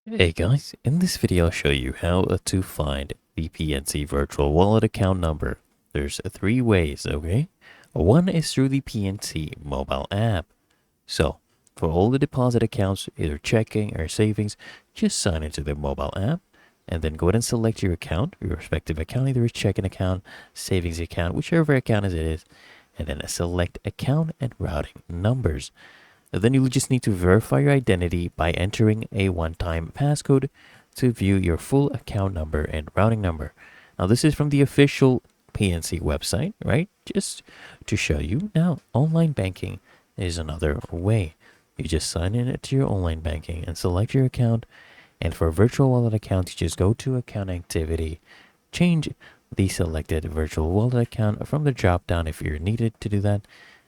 Hey guys, in this video I'll show you how to find the PNC virtual wallet account number. There's three ways, okay? One is through the PNC mobile app. So, for all the deposit accounts, either checking or savings, just sign into the mobile app and then go ahead and select your account, your respective account, either a checking account, savings account, whichever account it is, and then select account and routing numbers. Then you'll just need to verify your identity by entering a one-time passcode to view your full account number and routing number. Now, this is from the official PNC website, right? Just to show you. Now, online banking is another way. You just sign in to your online banking and select your account. And for virtual wallet accounts, you just go to account activity, change the selected virtual wallet account from the drop down if you're needed to do that,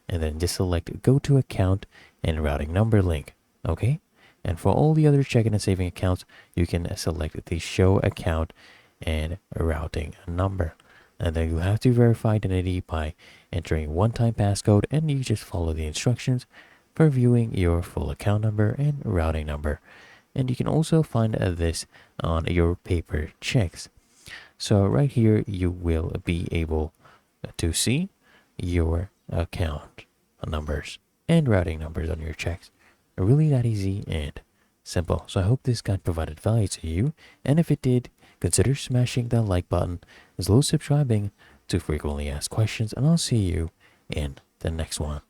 and then just select go to account and routing number link. Okay, and for all the other checking and saving accounts, you can select the show account and routing number, and then you have to verify identity by entering one-time passcode, and you just follow the instructions for viewing your full account number and routing number. And you can also find this on your paper checks. So right here you will be able to see your account numbers and routing numbers on your checks. Really that easy and simple. So I hope this guide provided value to you, and if it did, consider smashing that like button as well as subscribing to frequently asked questions, and I'll see you in the next one.